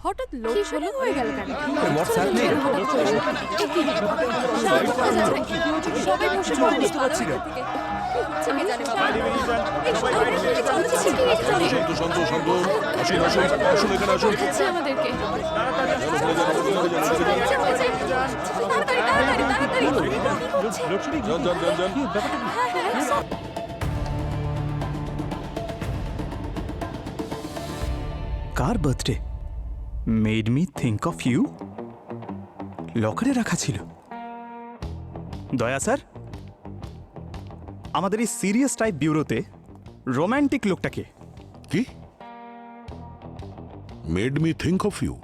হঠাৎ লোডশেডিং হয়ে গেল কেন? সবাই বসে পড়ে বুঝতে পারছি না। আমাদেরকে কার birthday? Made me think of you. লকারে রাখা ছিল। দয়া স্যার, আমাদের এই সিরিয়াস টাইপ ব্যুরোতে রোম্যান্টিক লোকটাকে। কি made me think of you?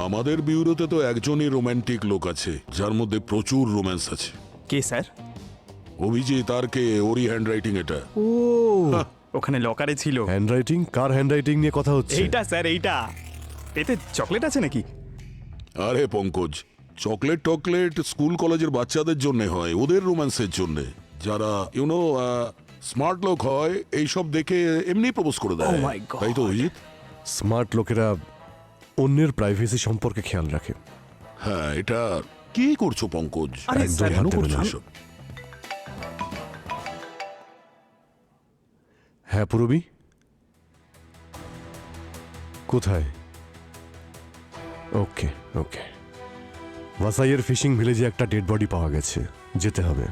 আমাদের বিউরোতে তো একজনই রোমান্টিক লোক আছে, যার মধ্যে প্রচুর রোম্যান্স আছে। কে স্যার? অভিজিৎ। আর কে? ওরই হ্যান্ডরাইটিং এটা। ও, ওখানে লকারে ছিল। হ্যান্ডরাইটিং? কার হ্যান্ডরাইটিং নিয়ে কথা হচ্ছে? এইটা স্যার, এইটা। এতে চকলেট আছে নাকি? আরে পঙ্কজ, চকলেট টকলেট স্কুল কলেজের বাচ্চাদের জন্য হয়, ওদের রোম্যান্সের জন্য। যারা ইউনো স্মার্ট লোক হয়, এইসব দেখে এমনি প্রপোজ করে দেয়। Oh my God! তাই তো অভিজিৎ? স্মার্ট লোকেরা অন্যের প্রাইভেসি সম্পর্কে খেয়াল রাখে। হ্যাঁ, এটা কি করছো পঙ্কজ? আরে একদম স্যার, হাত কেন দেবে করছো না। এসব? হ্যাঁ পুরবি, কোথায়? ওকে ওকে, ওয়াসাইয়ের ফিশিং ভিলেজে একটা ডেড বডি পাওয়া গেছে, যেতে হবে।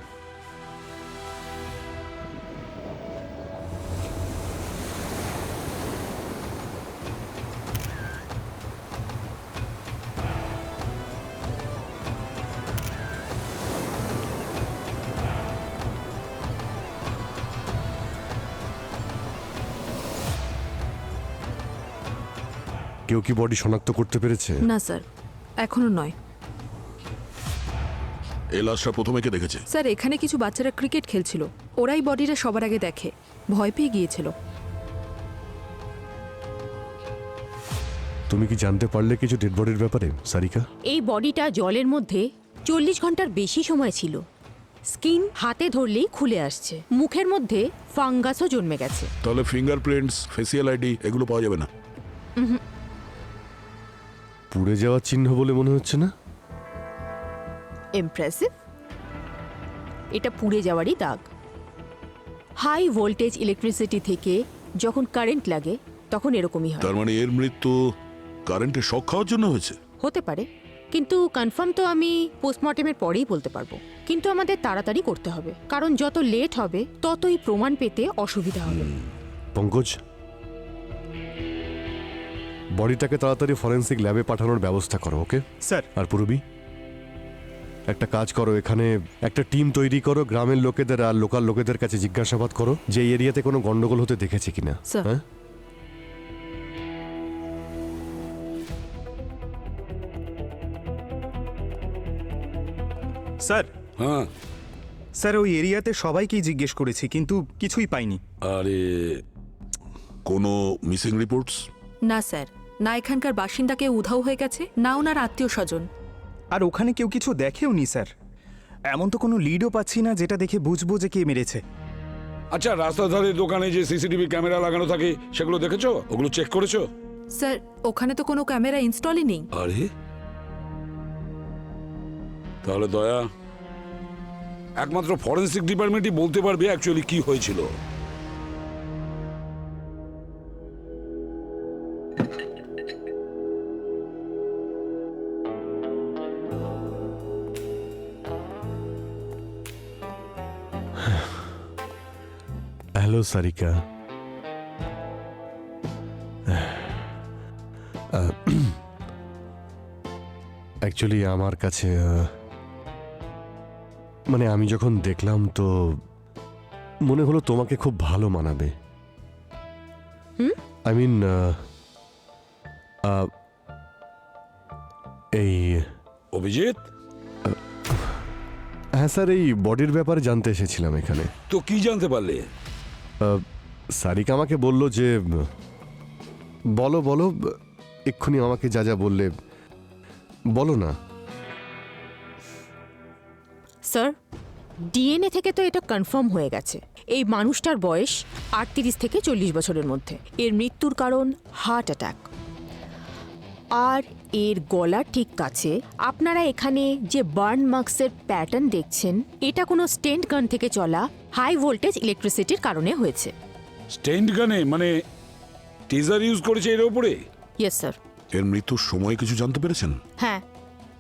কেউ কি বডি শনাক্ত করতে পেরেছে? না স্যার, এখনো নয়। এই লাশটা প্রথমে কে দেখেছে? স্যার, এখানে কিছু বাচ্চারা ক্রিকেট খেলছিল, ওরাই বডিটা সবার আগে দেখে, ভয় পেয়ে গিয়েছিল। তুমি কি জানতে পারলে কিছু ডেড বডির ব্যাপারে, সারিকা? এই বডিটা জলের মধ্যে 40 ঘন্টার বেশি সময় ছিল। স্কিন হাতে ধরলেই খুলে আসছে, মুখের মধ্যে ফাঙ্গাসও জন্মে গেছে। তাহলে ফিঙ্গারপ্রিন্টস, ফেসিয়াল আইডি এগুলো পাওয়া যাবে না? পুড়ে যাওয়ার চিহ্ন বলে মনে হচ্ছে না। ইমপ্রেসিভ। এটা পুড়ে যাওয়ারই দাগ। হাই ভোল্টেজ ইলেকট্রিসিটি থেকে যখন কারেন্ট লাগে তখন এরকমই হয়। তার মানে এর মৃত্যু কারেন্টে শক খাওয়ার জন্য হয়েছে? হতে পারে, কিন্তু কনফার্ম তো আমি পোস্টমর্টেমের পরেই বলতে পারবো। কিন্তু আমাদের তাড়াতাড়ি করতে হবে, কারণ যত লেট হবে ততই প্রমাণ পেতে অসুবিধা হবে। পঙ্কজ, বডিটাকে তাড়াতাড়ি ফরেন্সিক ল্যাবে পাঠানোর ব্যবস্থা করো। Okay sir. আর পুরবি, একটা কাজ করো, এখানে একটা টিম তৈরি করো, গ্রামের লোকেদের আর লোকাল লোকেদের কাছে জিজ্ঞাসাবাদ করো যে এই এরিয়াতে কোনো গন্ডগোল হতে দেখেছে কিনা। স্যার। হ্যাঁ, স্যার। হ্যাঁ। স্যার, ওই এরিয়াতে সবাইকেই জিজ্ঞেস করেছি, কিন্তু কিছুই পাইনি। আরে, কোনো মিসিং রিপোর্টস? না স্যার, না এখানকার বাসিন্দা কেউ উধাও হয়ে গেছে, না ওনার আত্মীয় স্বজন। আর ওখানে কেউ কিছু দেখেও নি স্যার। এমন তো কোনো লিডও পাচ্ছি না যেটা দেখে বুঝবো যে কে মেরেছে। আচ্ছা, রাস্তার ধারে দোকানে যে সিসিটিভি ক্যামেরা লাগানো থাকে সেগুলো দেখেছো? ওগুলো চেক করেছো? স্যার, ওখানে তো কোনো ক্যামেরা ইনস্টলই নেই। আরে, তাহলে দয়া, একমাত্র ফরেনসিক ডিপার্টমেন্টই বলতে পারবে অ্যাকচুয়ালি কি হয়েছিল। হ্যালো সারিকা। অ্যাকচুয়ালি আমার কাছে মানে আমি যখন দেখলাম তো মনে হলো তোমাকে খুব ভালো মানাবে। আই মিন এই অভিজিৎ, হ্যাঁ স্যার, এই বডির ব্যাপারে জানতে এসেছিলাম এখানে। তো কি জানতে পারলে? সারিকা আমাকে বলল যে বলো বলো, এক্ষুনি আমাকে যা যা বললে বলো না। স্যার, ডিএনএ থেকে তো এটা কনফার্ম হয়ে গেছে। এই মানুষটার বয়স 38 থেকে 40 বছরের মধ্যে। এর মৃত্যুর কারণ হার্ট অ্যাটাক। আর এর গলার ঠিক কাছে আপনারা এখানে যে বার্ন মার্কসের প্যাটার্ন দেখছেন, এটা কোনো স্টেন্ট গান থেকে চলা হাই ভোল্টেজ ইলেকট্রিসিটির কারণে হয়েছে। স্টেন্ট গানে মানে টিজার ইউজ করেছে এর ওপরে? Yes sir. এর মৃত্যুর সময় কিছু জানতে পেরেছেন? হ্যাঁ,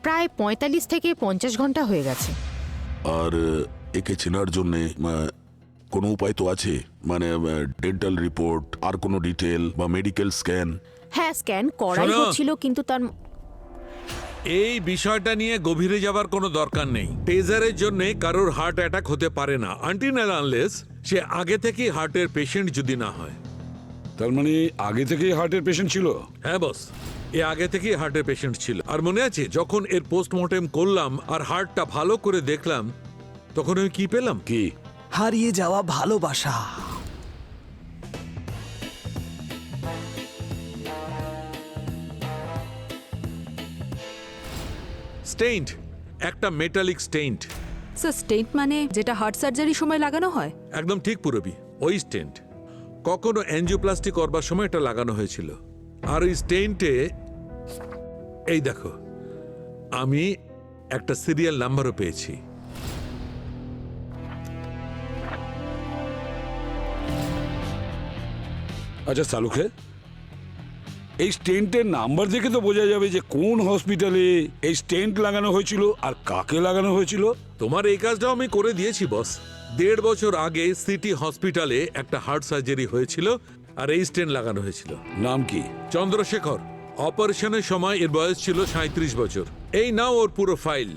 প্রায় 45 থেকে 50 ঘন্টা হয়ে গেছে। আর একে চেনার জন্যে কোনো উপায় তো আছে? মানে ডেন্টাল রিপোর্ট, আর কোনো ডিটেল বা মেডিকেল স্ক্যান? হ্যাঁ, স্ক্যান করাই শোনো। হচ্ছিল, কিন্তু তার এই বিষয়টা নিয়ে গভীরে যাবার কোনো দরকার নেই। টেজারের জন্য কারোর হার্ট অ্যাটাক হতে পারে না আনটিল আনলেস সে আগে থেকেই হার্টের পেশেন্ট যদি না হয়। তার মানে আগে থেকেই হার্টের পেশেন্ট ছিল? হ্যাঁ বস, এ আগে থেকেই হার্টের পেশেন্ট ছিল। আর মনে আছে যখন এর পোস্টমর্টেম করলাম আর হার্টটা ভালো করে দেখলাম, তখন আমি কি পেলাম? কি? হারিয়ে যাওয়া ভালোবাসা। স্টেইন্ট, একটা মেটালিক স্টেইন্ট। স্যার স্টেন্ট মানে যেটা হার্ট সার্জারির সময় লাগানো হয়? একদম ঠিক পুরবি, ওই স্টেন্ট। কখনো অ্যাঞ্জিওপ্লাস্টি করবার সময় এটা লাগানো হয়েছিল। আর ওই স্টেন্টে এই দেখো, আমি একটা সিরিয়াল নাম্বারও পেয়েছি। আচ্ছা সালুখে, এই স্টেন্টের নাম্বার দেখে তো বোঝা যাবে যে কোন হসপিটালে এই স্টেন্ট লাগানো হয়েছিল আর কাকে লাগানো হয়েছিল। তোমার এই কাজটাও আমি করে দিয়েছি বস। 1.5 বছর আগে সিটি হসপিটালে একটা হার্ট সার্জারি হয়েছিল আর এই স্টেন্ট লাগানো হয়েছিল। নাম কি? চন্দ্রশেখর। অপারেশনের সময় এর বয়স ছিল 37 বছর। এই নাও ওর পুরো ফাইল।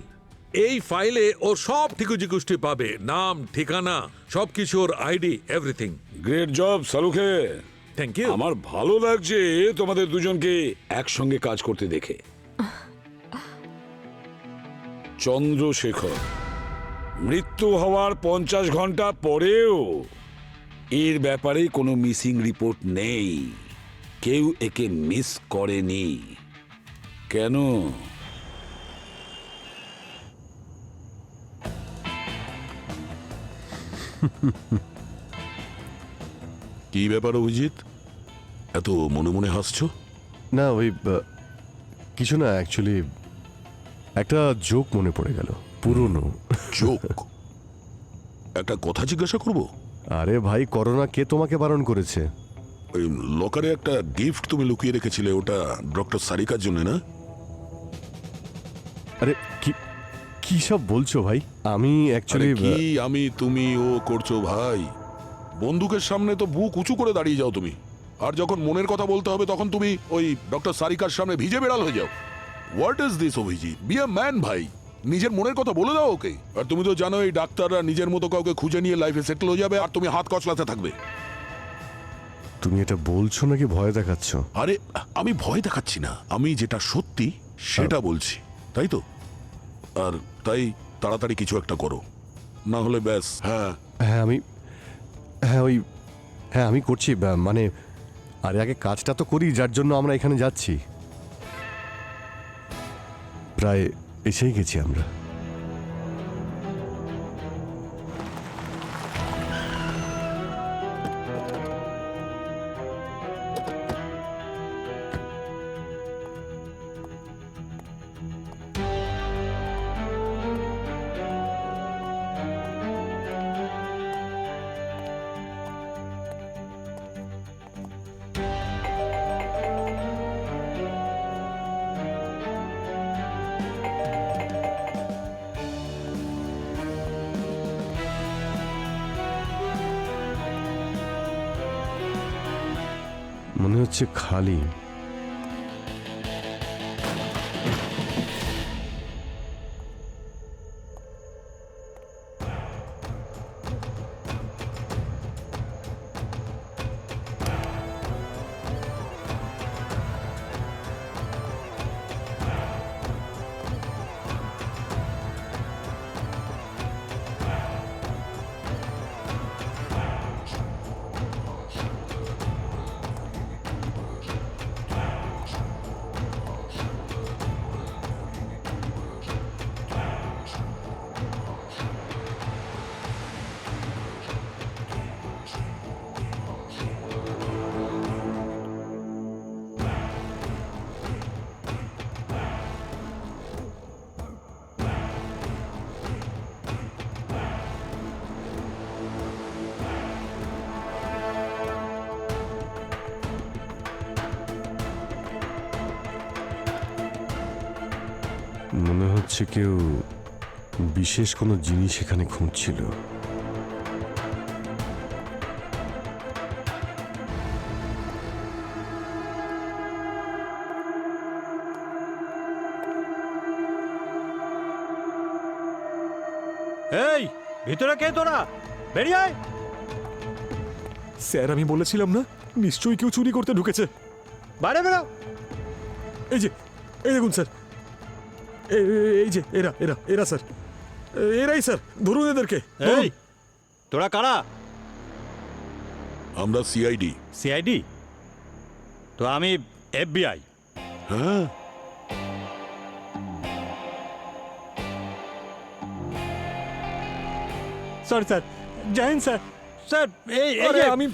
এই ফাইলে ওর সব ঠিকুজিকুষ্টি পাবে, নাম, ঠিকানা, সবকিছু, ওর আইডি, এভরিথিং। গ্রেট জব সালুখে। Thank you. আমার ভালো লাগছে তোমাদের দুজনকে একসঙ্গে কাজ করতে দেখে। চন্দ্রশেখর মৃত্যু হওয়ার 50 ঘন্টা পরেও এর ব্যাপারে কোনো মিসিং রিপোর্ট নেই। কেউ একে মিস করেনি। কেন? কি ব্যাপার অভিজিৎ, এত মনে মনে হাসছো? না ওই কিছু না, অ্যাকচুয়ালি একটা জোক মনে পড়ে গেল, পুরনো। চোখ? একটা কথা জিজ্ঞাসা করব? আরে ভাই, করোনা কে তোমাকে বারণ করেছে? ওই লকারে একটা গিফট তুমি লুকিয়ে রেখেছিলে, ওটা ডক্টর সারিকার জন্য না? আরে কি কি সব বলছো ভাই? আমি আরে অ্যাকচুয়ালি কি আমি তুমি ও করছো ভাই? বন্দুকের সামনে তো বুক উঁচু করে দাঁড়িয়ে যাও তুমি, আর যখন মনের কথা বলতে হবে তখন তুমি ওই ডক্টর সারিকার সামনে ভিজে বেড়াল হয়ে যাও। What is this Abhijit? Be a man ভাই, নিজের মনের কথা বলে দাও ওকে। আর তুমি তো জানো এই ডাক্তাররা নিজের মতো কাউকে খুঁজে নিয়ে লাইফে সেটেল হয়ে যাবে, আর তুমি হাত কচলাতে থাকবে। তুমি এটা বলছো নাকি ভয় দেখাচ্ছ? আরে আমি ভয় দেখাচ্ছি না, আমি যেটা সত্যি সেটা বলছি, তাই তো? আর তাই তাড়াতাড়ি কিছু একটা করো, না হলে ব্যাস। হ্যাঁ হ্যাঁ আমি করছি, মানে আরে আগে কাজটা তো করি যার জন্য আমরা এখানে যাচ্ছি। প্রায় এসেই গেছি আমরা। মনে হচ্ছে খালি। মনে হচ্ছে কেউ বিশেষ কোনো জিনিস এখানে খুঁজছিল। এই ভিতরে কে তোরা? বেরিয়ে আয়। স্যার আমি বলেছিলাম না নিশ্চয়ই কেউ চুরি করতে ঢুকেছে। বাইরে বেরো। এই যে এই দেখুন স্যার, এই যে এরা এরা এরা স্যার, এরাই স্যার, ধরুন এদেরকে। এই তোরা কারা? আমরা সিআইডি। সিআইডি? তো আমি FBI। হ্যাঁ, sorry sir, join sir. Sir এই আরে আমি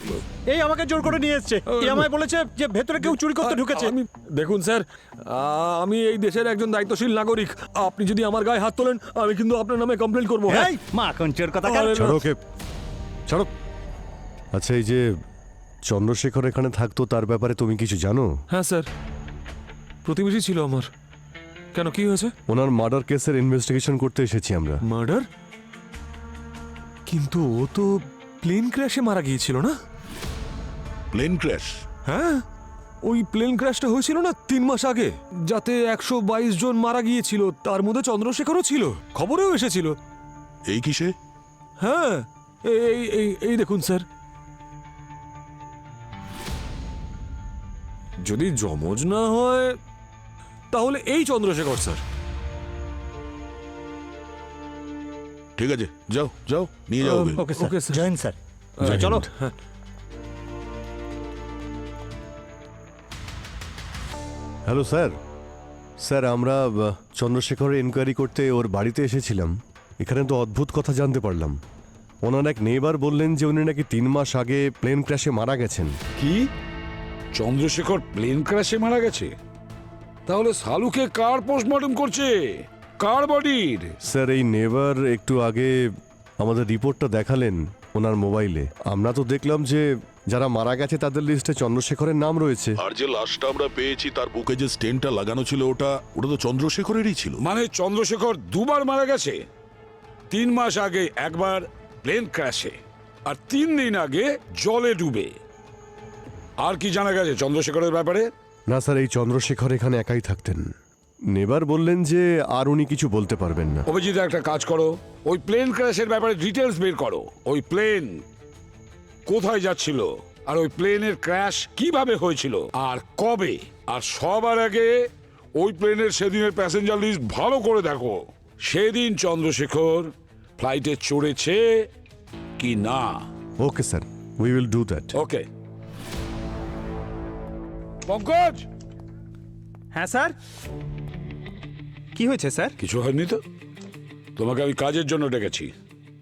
এই আমাকে জোর করে নিয়ে এসেছে। এই আমায় বলেছে যে ভেতরে কেউ চুরি করতে ঢুকেছে। আমি দেখুন স্যার, আমি এই দেশের একজন দায়িত্বশীল নাগরিক। আপনি যদি আমার গায়ে হাত তোলেন আমি কিন্তু আপনার নামে কমপ্লেন করবো। হ্যাঁ এই মা কোন চোর কথা কার? আরে, ছাড়ো ওকে, ছাড়ো। আচ্ছা, এই যে চন্দ্রশেখর এখানে থাকতো তার ব্যাপারে তুমি কিছু জানো? হ্যাঁ স্যার, প্রতিবেশী ছিল আমার। কেন, কি হয়েছে? ওনার মার্ডার কেসের ইনভেস্টিগেশন করতে এসেছি আমরা। মার্ডার? কিন্তু ও তো প্লেন ক্র্যাশে মারা গিয়েছিল না? Plane crash. হ্যাঁ, ওই প্লেন ক্র্যাশটা হয়েছিল না 3 মাস আগে, যাতে 122 জন মারা গিয়েছিল, তার মধ্যে চন্দ্রশেখরও ছিল, খবরেও এসেছিল। এই কিসে? হ্যাঁ, এই দেখুন স্যার। যদি জমজ না হয় তাহলে এই চন্দ্রশেখর স্যার। ঠিক আছে, যাও যাও, নিয়ে যাও okay. Okay sir, okay sir. Join sir. জয় চলো। হিন্দ। হ্যাঁ। Hello sir. স্যার, আমরা চন্দ্রশেখরের এনকোয়ারি করতে ওর বাড়িতে এসেছিলাম। এখানে তো অদ্ভুত কথা জানতে পারলাম। ওনার এক নেইবার বললেন যে উনি নাকি 3 মাস আগে প্লেন ক্র্যাশে মারা গেছেন। কি? চন্দ্রশেখর প্লেন ক্র্যাশে মারা গেছে? তাহলে সালুকে কার পোস্টমর্টম করছে? কার বডির? স্যার, এই নেইবার একটু আগে আমাদের রিপোর্টটা দেখালেন ওনার মোবাইলে। আমরা তো দেখলাম যে যারা মারা গেছে তাদের লিস্টে চন্দ্রশেখরের নাম রয়েছে। আর যে লাশটা আমরা পেয়েছি তার বুকে যে স্টেনটা লাগানো ছিল ওটা তো চন্দ্রশেখরেরই ছিল। মানে চন্দ্রশেখর দুবার মারা গেছে? 3 মাস আগে একবার প্লেন ক্র্যাশে, আর 3 দিন আগে জলে ডুবে। আর কি জানা গেছে চন্দ্রশেখরের ব্যাপারে? না স্যার, এই চন্দ্রশেখর এখানে একাই থাকতেন। নেবার বললেন যে আর উনি কিছু বলতে পারবেন না। অভিজিৎ, একটা কাজ করো, ওই প্লেন ক্র্যাশের ব্যাপারে ডিটেলস বের করো। ওই প্লেন কোথায় যাচ্ছিল, আর ওই প্লেনের ক্র্যাশ কিভাবে হয়েছিল, আর কবে, আর সবার আগে ওই প্লেনের সেদিনের প্যাসেঞ্জার লিস্ট ভালো করে দেখো। সেদিন চন্দ্রশেখর ফ্লাইটে চড়েছে কি না। Okay sir, we will do that. Okay. Pankaj, হ্যাঁ স্যার, কি হয়েছে স্যার? কিছু হয়নি তো? তোমাকে আমি কাজের জন্য ডেকেছি।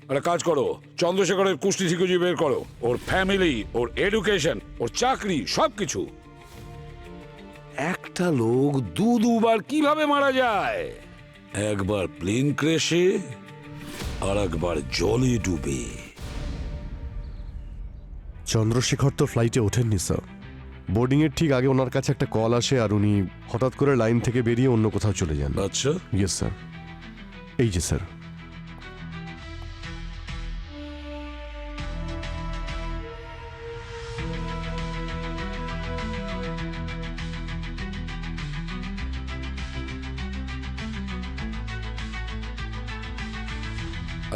একটা কাজ করো, চন্দ্রশেখরের কুষ্টি ঠিকুজি বের করো, ওর ফ্যামিলি, ওর এডুকেশন, ওর চাকরি, সবকিছু। একটা লোক দুবার কিভাবে মারা যায়? একবার প্লেন ক্র্যাশে, আর একবার জলে ডুবে। চন্দ্রশেখর তো ফ্লাইটে ওঠেননি স্যার। বোর্ডিংয়ের ঠিক আগে ওনার কাছে একটা কল আসে আর উনি হঠাৎ করে লাইন থেকে বেরিয়ে অন্য কোথাও চলে যান। আচ্ছা, ইয়েস স্যার। এই যে স্যার।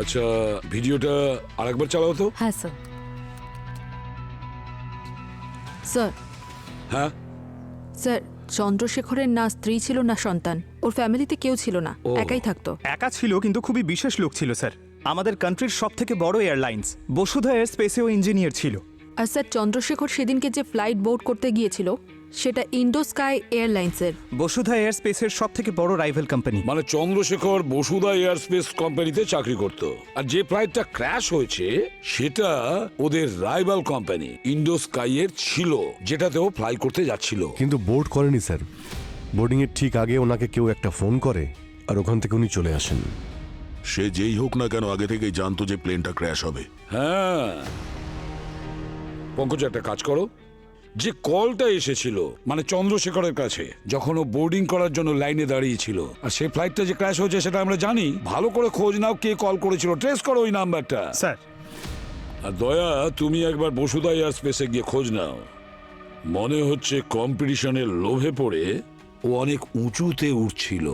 আচ্ছা, ভিডিওটা আরেকবার চালাও তো। হ্যাঁ স্যার। স্যার, হ্যাঁ, স্যার, চন্দ্রশেখরের না স্ত্রী ছিল না সন্তান, ওর ফ্যামিলিতে কেউ ছিল না, ও। একাই থাকতো। একা ছিল, কিন্তু খুবই বিশেষ লোক ছিল স্যার। আমাদের কান্ট্রির সব থেকে বড় এয়ারলাইন্স বসুধা এয়ার স্পেসেও ইঞ্জিনিয়ার ছিল। আর স্যার, চন্দ্রশেখর সেদিনকে যে ফ্লাইট বোর্ড করতে গিয়েছিল সেটা ইন্ডো স্কাই এয়ারলাইন্সের। বসুধা এয়ার স্পেসের সব থেকে বড় রাইভাল কোম্পানি। মানে চন্দ্রশেখর বসুধা এয়ারস্পেস কোম্পানিতে চাকরি করত, আর যে ফ্লাইটটা ক্র্যাশ হয়েছে সেটা ওদের রাইভাল কোম্পানি ইন্ডো স্কাইয়ের ছিল, যেটাতেও ফ্লাই করতে যাচ্ছিল। কিন্তু বোর্ড করেনি স্যার। বোর্ডিংয়ের ঠিক আগে ওনাকে কেউ একটা ফোন করে আর ওখান থেকে উনি চলে আসেন। সে যেই হোক না কেন আগে থেকেই জানতো যে প্লেনটা ক্র্যাশ হবে। হ্যাঁ, পঙ্কজ, একটা কাজ করো, যে কলটা এসেছিল মানে চন্দ্রশেখরের কাছে যখন ও বোর্ডিং করার জন্য লাইনে দাঁড়িয়েছিল, আর সেই ফ্লাইটটা যে ক্র্যাশ হয়েছে সেটা আমরা জানি। ভালো করে খোঁজ নাও কে কল করেছিল, ট্রেস করো ওই নাম্বারটা। স্যার আর দয়া, তুমি একবার বসুধা এয়ার স্পেসে গিয়ে খোঁজ নাও। মনে হচ্ছে কম্পিটিশনের লোভে পড়ে ও অনেক উঁচুতে উঠছিল।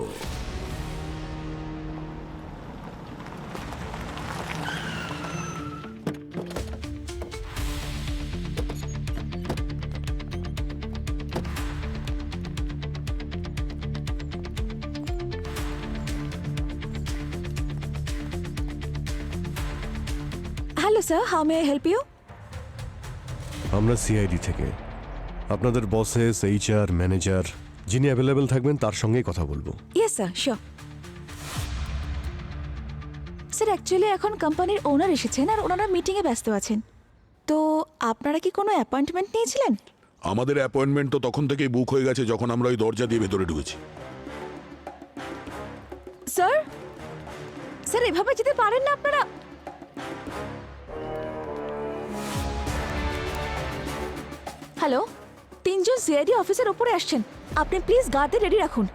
Hello sir, how may I help you? আমরা সিআইডি থেকে আপনাদের বসেস, এইচআর, ম্যানেজার যিনি অ্যাভেলেবেল থাকবেন তার সঙ্গেই কথা বলবো। Yes sir, sure. Sir actually এখন কোম্পানির ওনার এসেছেন আর ওনারা মিটিংয়ে ব্যস্ত আছেন। তো আপনারা কি কোনো অ্যাপয়েন্টমেন্ট নিয়েছিলেন? আমাদের অ্যাপয়েন্টমেন্ট তো তখন থেকেই বুক হয়ে গেছে যখন আমরা ওই দরজা দিয়ে ভেতরে ঢুকেছি। স্যার স্যার এভাবে যেতে পারেন না আপনারা। হ্যালো, 3 জন সিআইডি অফিসার উপরে আসছেন, আপনি প্লিজ গার্ডদের রেডি রাখুন।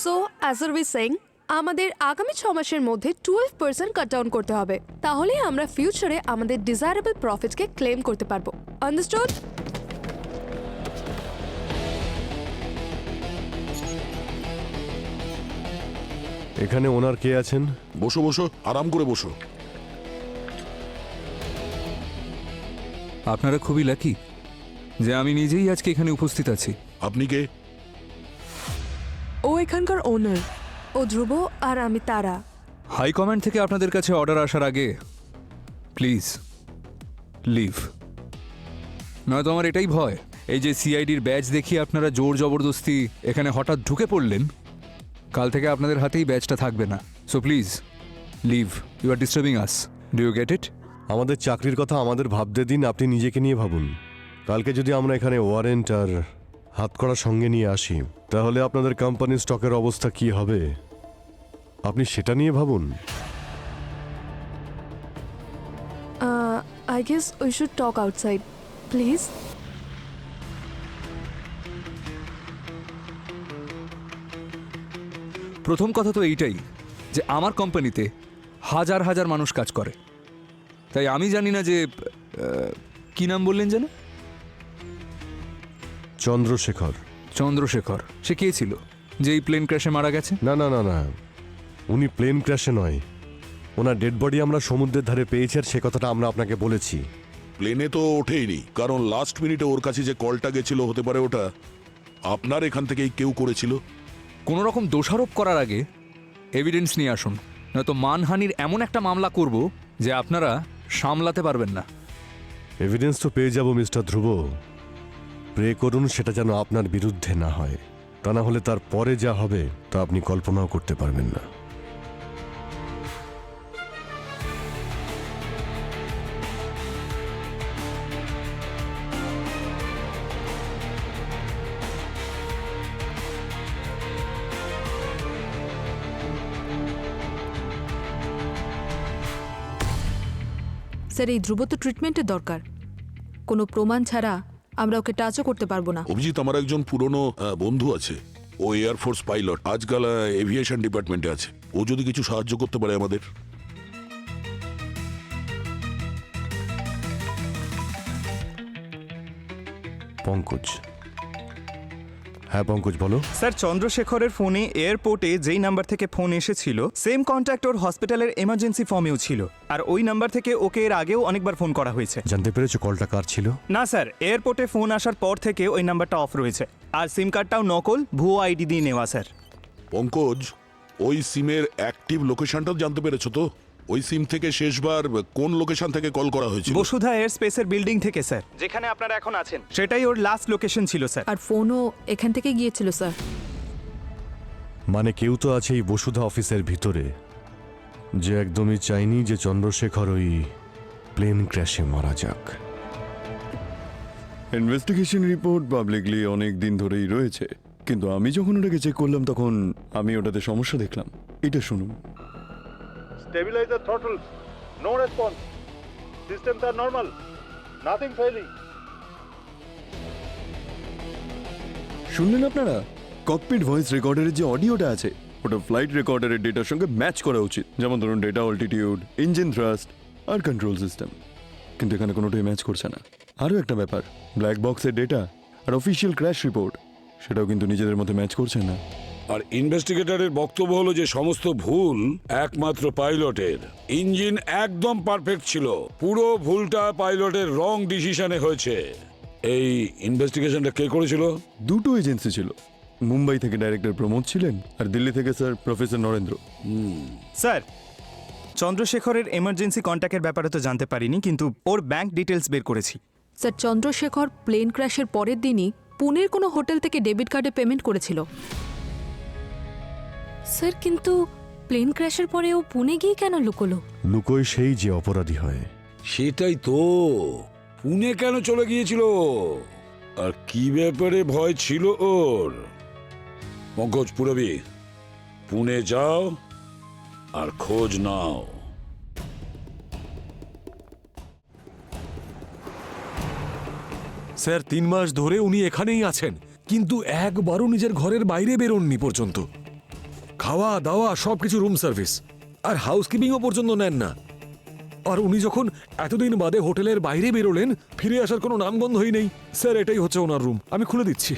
So as are we saying, আমাদের আগামী 6 মাসের মধ্যে 12% কাট ডাউন করতে হবে, তাহলে আমরা ফিউচারে আমাদের ডিজায়ারেবল প্রফিটকে ক্লেম করতে পারবো। আন্ডারস্টুড? এখানে ওনার কে আছেন? বসো বসো, আরাম করে বসো। আপনারা খুবই লাকি যে আমি নিজেই আজকে এখানে উপস্থিত আছি। আপনি কে? ও এখানকার ওনার। ও ধ্রুব আর আমি তারা। হাই কমান্ড থেকে আপনাদের কাছে অর্ডার আসার আগে প্লিজ লিভ, নয়তো আমার এটাই ভয় এই যে সিআইডির ব্যাচ দেখিয়ে আপনারা জোর জবরদস্তি এখানে হঠাৎ ঢুকে পড়লেন, কাল থেকে আপনাদের হাতেই ব্যাচটা থাকবে না। So please leave, you are disturbing us. Do you get it? আমাদের চাকরির কথা আমাদের ভাবতে দিন, আপনি নিজেকে নিয়ে ভাবুন। কালকে যদি আমরা এখানে ওয়ারেন্ট আর হাতকড়া সঙ্গে নিয়ে আসি তাহলে আপনাদের কোম্পানির স্টকের অবস্থা কি হবে আপনি সেটা নিয়ে ভাবুন। I guess we should talk outside, please. প্রথম কথা তো এইটাই যে আমার কোম্পানিতে হাজার হাজার মানুষ কাজ করে, তাই আমি জানি না যে কি নাম বললেন যেন? চন্দ্রশেখর। চন্দ্রশেখর সে কে ছিল যে এই প্লেন ক্র্যাশে মারা গেছে? না না না না, উনি প্লেন ক্র্যাশে নয়, ওনার ডেড বডি আমরা সমুদ্রের ধারে পেয়েছি আর সে কথাটা আমরা আপনাকে বলেছি। প্লেনে তো ওঠেইনি, কারণ লাস্ট মিনিটে ওর কাছে যে কলটা গেছিল হতে পারে ওটা আপনার এখান থেকেই কেউ করেছিল। কোনো রকম দোষারোপ করার আগে এভিডেন্স নিয়ে আসুন, নয়তো মানহানির এমন একটা মামলা করব যে আপনারা সামলাতে পারবেন না। এভিডেন্স তো পেয়ে যাব মিস্টার ধ্রুব, প্রে করুন সেটা যেন আপনার বিরুদ্ধে না হয়, তা না হলে তার পরে যা হবে তা আপনি কল্পনাও করতে পারবেন না। স্যার এই ধ্রুব তো ট্রিটমেন্টের দরকার, কোনো প্রমাণ ছাড়া আমরা ওকে টাচও করতে পারবো না। অভিজিৎ আমার একজন পুরনো বন্ধু আছে, ও এয়ারফোর্স পাইলট, আজকাল এভিয়েশন ডিপার্টমেন্টে আছে। ও যদি কিছু সাহায্য করতে পারে আমাদের। পঙ্কজ, হ্যাঁ পঙ্কজ বলো। স্যার চন্দ্রশেখরের ফোনে এয়ারপোর্টে যেই নাম্বার থেকে ফোন এসেছিল সেম কন্ট্যাক্ট ওর হসপিটালের এমার্জেন্সি ফর্মেও ছিল, আর ওই নাম্বার থেকে ওকে এর আগেও অনেকবার ফোন করা হয়েছে। জানতে পেরেছো কলটা কার ছিল? না স্যার, এয়ারপোর্টে ফোন আসার পর থেকে ওই নাম্বারটা অফ রয়েছে, আর সিম কার্ডটাও নকল, ভুয়ো আইডি দিয়ে নেওয়া স্যার। পঙ্কজ, ওই সিমের অ্যাক্টিভ লোকেশনটাও জানতে পেরেছো তো? ওই সিম থেকে শেষবার কোন লোকেশন থেকে কল করা হয়েছিল? বসুধা এয়ার স্পেসের বিল্ডিং থেকে স্যার, যেখানে আপনারা এখন আছেন সেটাই ওর লাস্ট লোকেশন ছিল স্যার। আর ফোনও এখান থেকে গিয়েছিল স্যার। মানে কেউ তো আছে এই বসুধা অফিসের ভিতরে যে একদমই চাইনি যে চন্দ্রশেখর ওই প্লেন ক্র্যাশে মারা যাক। ইনভেস্টিগেশন রিপোর্ট পাবলিকলি অনেক দিন ধরেই রয়েছে, কিন্তু আমি যখন ওটাকে চেক করলাম তখন আমি ওটাতে সমস্যা দেখলাম। এটা শুনুন। Stabiliser throttle, no response, systems are normal, nothing failing. শুনলেন আপনারা? ককপিট ভয়েস রেকর্ডারের যে অডিওটা আছে ওটা ফ্লাইট রেকর্ডারের ডেটার সঙ্গে ম্যাচ করা উচিত, যেমন ধরুন ডেটা অল্টিটিউড, ইঞ্জিন থ্রাস্ট আর কন্ট্রোল সিস্টেম, কিন্তু এখানে কোনোটাই ম্যাচ করছে না। আরও একটা ব্যাপার, ব্ল্যাক বক্সের ডেটা আর অফিসিয়াল ক্র্যাশ রিপোর্ট সেটাও কিন্তু নিজেদের মধ্যে ম্যাচ করছে না। আর ইনভেস্টিগেটরের বক্তব্য হলো যে সমস্ত ভুল একমাত্র পাইলটের। ইঞ্জিন একদম পারফেক্ট ছিল, পুরো ভুলটা পাইলটের রং ডিসিশনে হয়েছে। এই ইনভেস্টিগেশনটা কে করেছিল? দুটো এজেন্সি ছিল, মুম্বাই থেকে ডাইরেক্টর প্রমোদ ছিলেন আর দিল্লি থেকে স্যার প্রফেসর নরেন্দ্র। স্যার চন্দ্রশেখরের এমার্জেন্সি কন্ট্যাক্টের ব্যাপারে তো জানতে পারিনি, কিন্তু ওর ব্যাংক ডিটেলস বের করেছি। স্যার চন্দ্রশেখর প্লেন ক্র্যাশের পরের দিনই পুনের কোনো হোটেল থেকে ডেবিট কার্ডে পেমেন্ট করেছিল। স্যার কিন্তু প্লেন ক্র্যাশের পরে ও পুনে গিয়ে কেন লুকোলো? লুকোয় সেই যে অপরাধী হয়। সেটাই তো, পুনে কেন চলে গিয়েছিল আর কি ব্যাপারে ভয় ছিল ওর? পঙ্কজ পুরবী, পুনে যাও আর খোঁজ নাও। স্যার 3 মাস ধরে উনি এখানেই আছেন, কিন্তু একবারও নিজের ঘরের বাইরে বেরোননি পর্যন্ত। খাওয়া দাওয়া সবকিছু রুম সার্ভিস, আর হাউসকিপিংও পর্যন্ত নেন না। আর উনি যখন এতদিন বাদে হোটেলের বাইরে বেরোলেন, ফিরে আসার কোনো নামগন্ধই নেই। স্যার এটাই হচ্ছে ওনার রুম, আমি খুলে দিচ্ছি।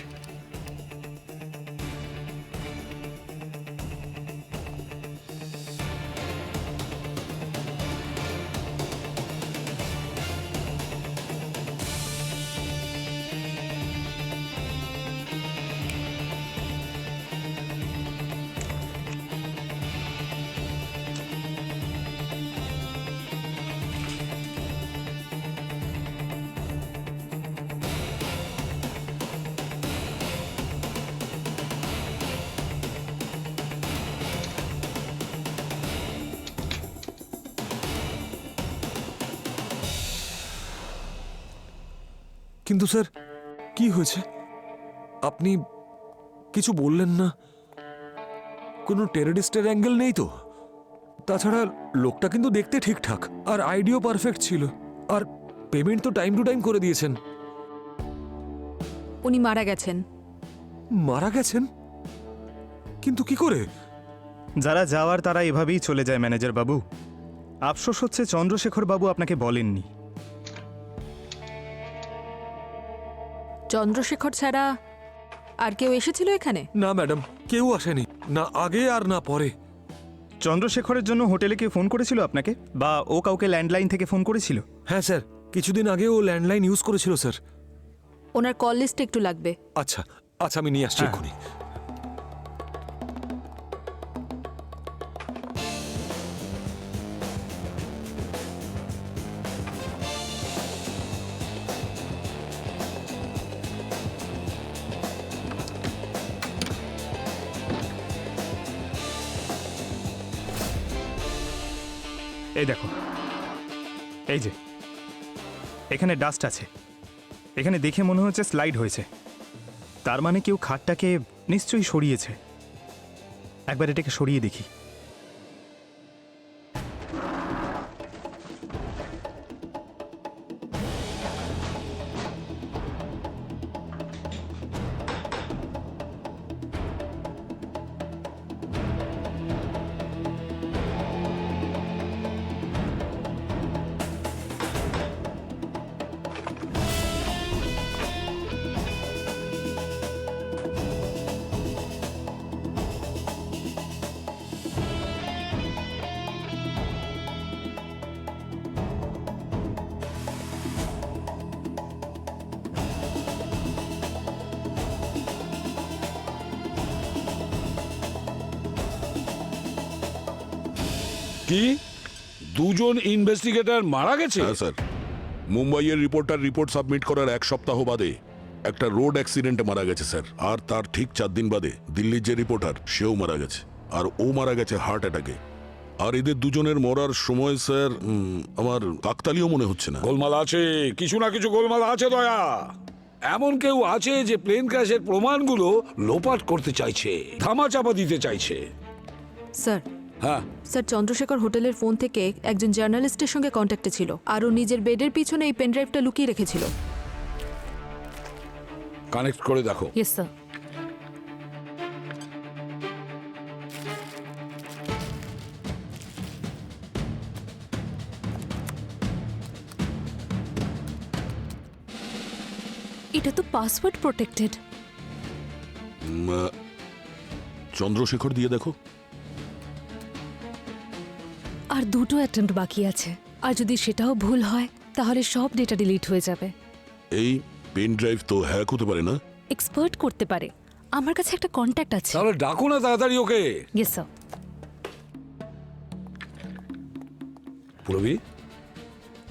কিন্তু স্যার কি হয়েছে? আপনি কিছু বললেন না? কোনো টেররিস্টের অ্যাঙ্গেল নেই তো? তাছাড়া লোকটা কিন্তু দেখতে ঠিকঠাক, আর আইডিও পারফেক্ট ছিল, আর পেমেন্ট তো টাইম টু টাইম করে দিয়েছেন। উনি মারা গেছেন। মারা গেছেন? কিন্তু কি করে? যারা যাওয়ার তারা এভাবেই চলে যায় ম্যানেজার বাবু। আফসোস হচ্ছে চন্দ্রশেখর বাবু আপনাকে বলেননি। চন্দ্রশেখর ছাড়া আর কেউ এসেছিল এখানে? না ম্যাডাম, কেউ আসেনি, না আগে আর না পরে। চন্দ্রশেখরের জন্য হোটেলে কেউ ফোন করেছিল আপনাকে, বা ও কাউকে ল্যান্ডলাইন থেকে ফোন করেছিল? হ্যাঁ স্যার, কিছুদিন আগে ও ল্যান্ডলাইন ইউজ করেছিল স্যার। ওনার কল লিস্ট একটু লাগবে। আচ্ছা আচ্ছা, আমি নিয়ে আসছি এক্ষুনি। এই দেখো, এই যে এখানে ডাস্ট আছে, এখানে দেখে মনে হচ্ছে স্লাইড হয়েছে। তার মানে কেউ খাটটাকে নিশ্চয়ই সরিয়েছে। একবার এটাকে সরিয়ে দেখি। কি দুজন ইনভেস্টিগেটর মারা গেছে? হ্যাঁ স্যার, মুম্বাইয়ের রিপোর্টার রিপোর্ট সাবমিট করার 1 সপ্তাহ বাদে একটা রোড অ্যাক্সিডেন্টে মারা গেছে স্যার। আর তার ঠিক 4 দিন বাদে দিল্লির যে রিপোর্টার সেও মারা গেছে, আর ও মারা গেছে হার্ট অ্যাটাকে। আর এদের দুজনের মরার সময় স্যার আমার কাকতালীয় মনে হচ্ছে না। গোলমাল আছে, কিছু না কিছু গোলমাল আছে দয়া। এমন কেউ আছে যে প্লেন ক্র্যাশের প্রমাণগুলো লোপাট করতে চাইছে, ধামাচাপা দিতে চাইছে। স্যার, হ্যাঁ, স্যার চন্দ্রশেখর হোটেলের ফোন থেকে একজন জার্নালিস্টের সঙ্গে কন্ট্যাক্টে ছিল, আর ও নিজের বেডের পিছনে এই পেনড্রাইভটা লুকিয়ে রেখেছিল। কানেক্ট করে দেখো। Yes sir. এটা তো পাসওয়ার্ড প্রোটেক্টেড। চন্দ্রশেখর দিয়ে দেখো। আর 2টো অ্যাটেম্প্ট বাকি আছে, আর যদি সেটাও ভুল হয় তাহলে সব ডেটা ডিলিট হয়ে যাবে। এই পেন ড্রাইভ তো হ্যাক হতে পারে না? এক্সপার্ট করতে পারে। আমার কাছে একটা কন্ট্যাক্ট আছে। তাহলে ডাকো না তাড়াতাড়ি ওকে। Yes sir. পুরবি,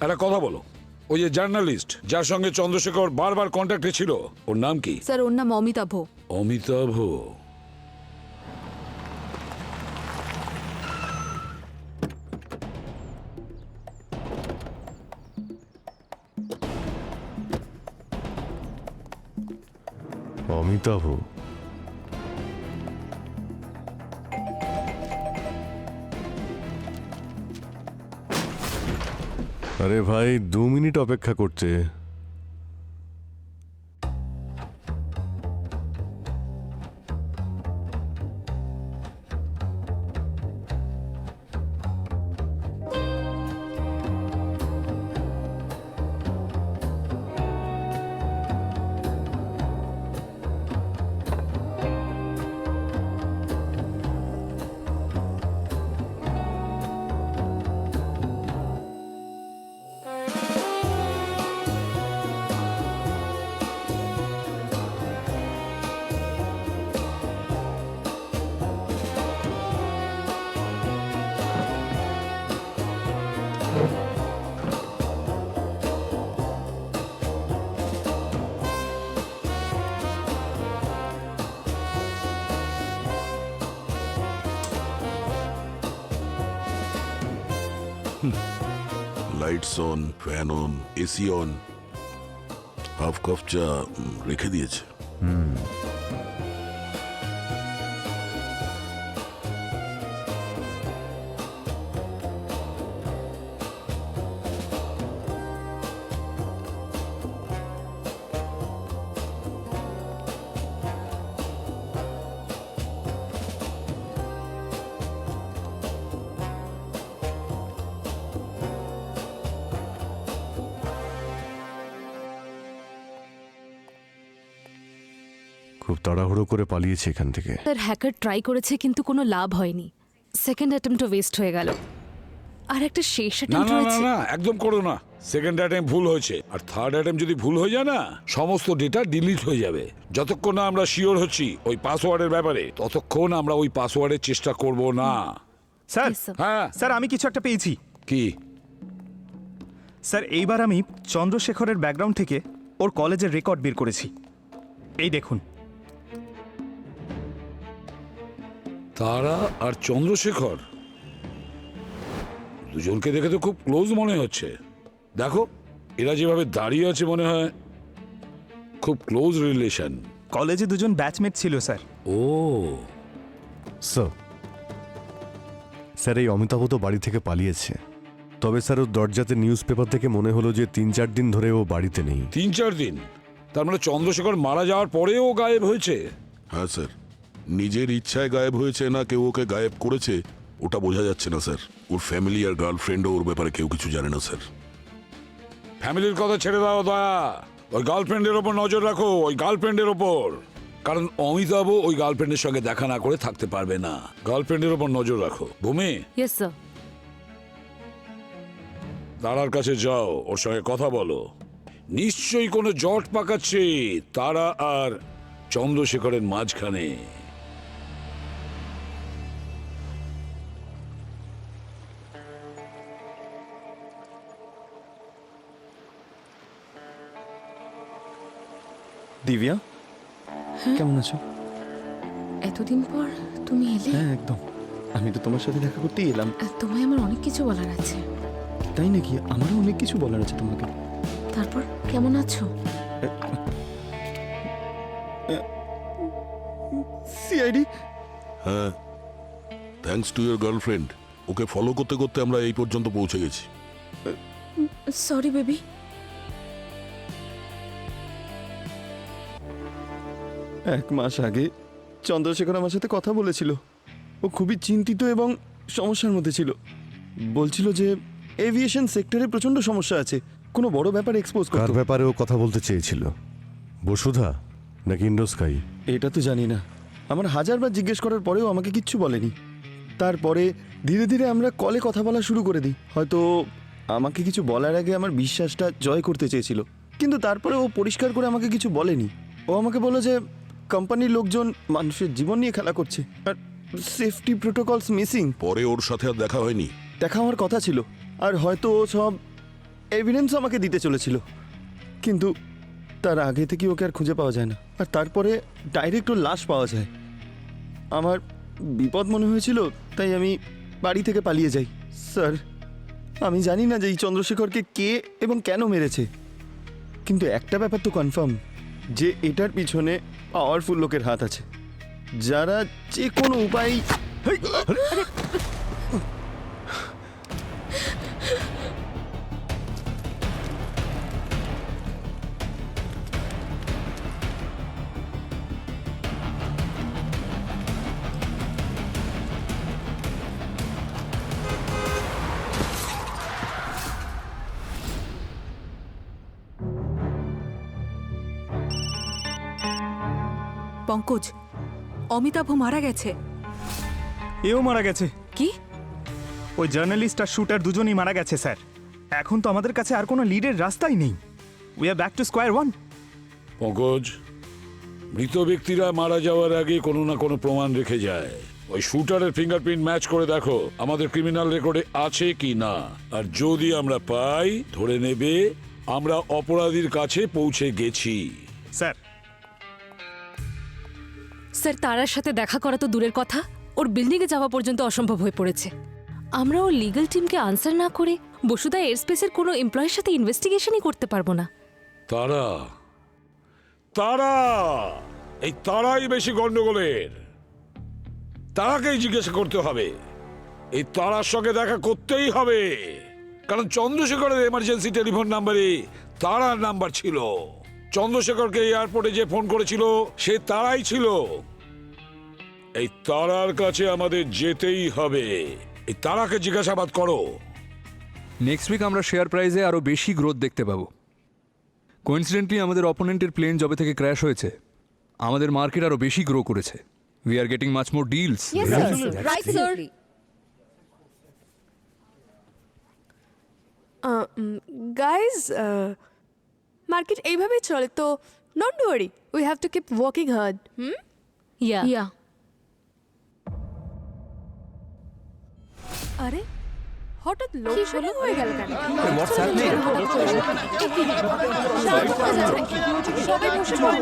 একটা কথা বলো, ওই যে জার্নালিস্ট যার সঙ্গে চন্দ্রশেখর বারবার কন্ট্যাক্টে ছিল, ওর নাম কি? স্যার ওর নাম অমিতাভ। অমিতাভ। অমিতাভ? আরে ভাই 2 মিনিট অপেক্ষা করতে। Lights on, fan on, AC on, half cup চা রেখে দিয়েছে। খুব তাড়াহুড়ো করে পালিয়েছে এখান থেকে। তার হ্যাকার ট্রাই করেছে কিন্তু কোনো লাভ হয়নি। সেকেন্ড অ্যাটেম্পটও ওয়েস্ট হয়ে গেল। আর একটা শেষ না অ্যাটেম্পট না না রয়েছে। না, একদম করো না। সেকেন্ড অ্যাটেম্প ভুল হয়েছে, আর থার্ড অ্যাটেম্প যদি ভুল হয়ে যায় না, সমস্ত ডেটা ডিলিট হয়ে যাবে। যতক্ষণ না আমরা শিওর হচ্ছি ওই পাসওয়ার্ডের ব্যাপারে, ততক্ষণ আমরা ওই পাসওয়ার্ডের চেষ্টা করব না। Sir, Yes, sir. হ্যাঁ, স্যার আমি কিছু একটা পেয়েছি। কি? স্যার এইবার আমি চন্দ্রশেখরের ব্যাকগ্রাউন্ড থেকে ওর কলেজের রেকর্ড বের করেছি। এই দেখুন। তারা আর চন্দ্রশেখর দুজনকে দেখে তো খুব ক্লোজ মনে হচ্ছে। দেখো, এরা যেভাবে দাঁড়িয়ে আছে মনে হয় খুব ক্লোজ রিলেশন। কলেজে দুজন ব্যাচমেট ছিল স্যার। ও স্যার এই অমিতাভ তো বাড়ি থেকে পালিয়েছে, তবে স্যার ওর দরজাতে নিউজ পেপার থেকে মনে হলো যে 3-4 দিন ধরে ও বাড়িতে নেই। 3-4 দিন? তার মানে চন্দ্রশেখর মারা যাওয়ার পরেও গায়েব হয়েছে? হ্যাঁ স্যার, নিজের ইচ্ছায় গায়েব হয়েছে না কেউ ওকে গায়েব করেছে ওটা বোঝা যাচ্ছে না স্যার। ওর ফ্যামিলি আর গার্লফ্রেন্ডও ওর ব্যাপারে কেউ কিছু জানে না স্যার। ফ্যামিলির কথা ছেড়ে দাও দয়া, ওই গার্লফ্রেন্ডের ওপর নজর রাখো, ওই গার্লফ্রেন্ডের ওপর। কারণ অমিতাভ ওই গার্লফ্রেন্ডের সঙ্গে দেখা না করে থাকতে পারবে না। গার্লফ্রেন্ডের ওপর নজর রাখো। ভূমি, ইয়েস স্যার। তারার কাছে যাও, ওর সঙ্গে কথা বলো। নিশ্চয়ই কোনো জট পাকাচ্ছে তারা আর চন্দ্রশেখরের মাঝখানে। দিব্যা কেমন আছো? এতদিন পর তুমি এলে। হ্যাঁ একদম, আমি তো তোমার সাথে দেখা করতেই এলাম। তোমায় আমার অনেক কিছু বলার আছে। তাই নাকি? আমারও অনেক কিছু বলার আছে তোমাকে। তারপর কেমন আছো? সিআইডি? হ্যাঁ, thanks to your girlfriend, okay follow করতে করতে আমরা এই পর্যন্ত পৌঁছে গেছি। Sorry baby. এক মাস আগে চন্দ্রশেখর আমার সাথে কথা বলেছিল। ও খুবই চিন্তিত এবং সমস্যার মধ্যে ছিল। বলছিল যে এভিয়েশন সেক্টরে প্রচন্ড সমস্যা আছে, কোনো বড় ব্যাপার এক্সপোজ কার করতে। ব্যাপারে ও কথা বলতে চেয়েছিল? বসুধা নাকি ইন্ডোস্কাই? এটা তো জানি না, আমার হাজারবার জিজ্ঞেস করার পরেও আমাকে কিচ্ছু বলেনি। তারপরে ধীরে ধীরে আমরা কলে কথা বলা শুরু করে দিই। হয়তো আমাকে কিছু বলার আগে আমার বিশ্বাসটা জয় করতে চেয়েছিল, কিন্তু তারপরে ও পরিষ্কার করে আমাকে কিছু বলেনি। ও আমাকে বলল যে কোম্পানির লোকজন মানুষের জীবন নিয়ে খেলা করছে আর সেফটি প্রোটোকলস মিসিং। পরে ওর সাথে আর দেখা হয়নি? দেখা আমার কথা ছিল, আর হয়তো ও সব এভিডেন্স আমাকে দিতে চলেছিল, কিন্তু তার আগে থেকে ওকে আর খুঁজে পাওয়া যায় না। আর তারপরে ডাইরেক্ট ওর লাশ পাওয়া যায়। আমার বিপদ মনে হয়েছিল, তাই আমি বাড়ি থেকে পালিয়ে যাই। স্যার, আমি জানি না যে এই চন্দ্রশেখরকে কে এবং কেন মেরেছে, কিন্তু একটা ব্যাপার তো কনফার্ম, যে এটার পিছনে পাওয়ারফুল লোকের হাত আছে, যারা যে কোনো উপায়। পঙ্কজ, অমিতাভ মারা গেছে। এও মারা গেছে। কি? ওই জার্নালিস্ট আর শুটার দুজনেই মারা গেছে স্যার। এখন তো আমাদের কাছে আর কোনো লিডের রাস্তাই নেই। We are back to square one. Pankaj, মৃত ব্যক্তিরা মারা যাওয়ার আগে কোনো না কোনো প্রমাণ রেখে যায়। ওই শুটারের ফিঙ্গারপ্রিন্ট ম্যাচ করে দেখো আমাদের ক্রিমিনাল রেকর্ডে আছে কি না, আর যদি আমরা পাই, ধরে নেবে আমরা অপরাধীর কাছে পৌঁছে গেছি। স্যার, স্যার, তারার সাথে দেখা করা তো দূরের কথা, ওর বিল্ডিংয়ে যাওয়া পর্যন্ত অসম্ভব হয়ে পড়েছে। আমরা ওর লিগ্যাল টিমকে আনসার না করে বসুধা এয়ারস্পেসের কোনো এমপ্লয়ের সাথে ইনভেস্টিগেশনই করতে পারবো না। তারা তারা এই তারাই বেশি গন্ডগোলের। তারাকেই জিজ্ঞাসা করতে হবে, এই তারার সঙ্গে দেখা করতেই হবে, কারণ চন্দ্রশেখরের এমার্জেন্সি টেলিফোন নাম্বারে তারার নাম্বার ছিল। চন্দ্রশেখরকে এয়ারপোর্টে যে ফোন করেছিল সে তারাই ছিল। এই তারার কাছে আমাদের যেতেই হবে। এই তারাকে জিজ্ঞাসাবাদ করো। নেক্সট উইক আমরা শেয়ার প্রাইসে আরও বেশি গ্রোথ দেখতে পাবো। কোইন্সিডেন্টলি আমাদের অপোনেন্টের প্লেন যবে থেকে ক্র্যাশ হয়েছে, আমাদের মার্কেট আরও বেশি গ্রো করেছে। We are getting much more deals. Guys, market এইভাবেই চলে, তো don't worry, we have to keep working hard. Yeah. আরে হঠাৎ লোক শুরু হয়ে গেল কেন? সবাই বসে পড়েন।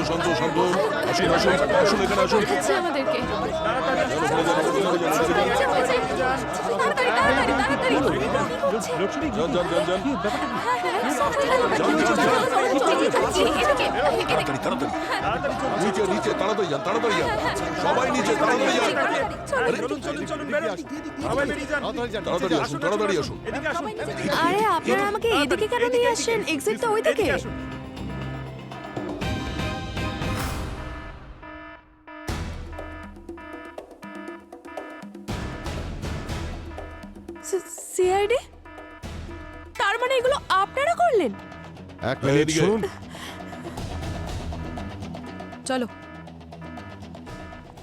শান্ত শান্ত, আসুন আসুন আসুন, এখানে আসুন। আমাদেরকে যান যান যান যান, নিচে নিচে তাড়াতাড়ি যান, তাড়াতাড়ি যান, সবাই নিচে তাড়াতাড়ি যান। তাড়াতাড়ি আসুন, তাড়াতাড়ি আসুন। আরে আপনারা আমাকে এদিকে কেন নিয়ে আসছেন? এক্সিট তো ওইদিকে। সিআইডি? তার মানে এগুলো আপনারা করলেন? এক মিনিট শুনুন। চলো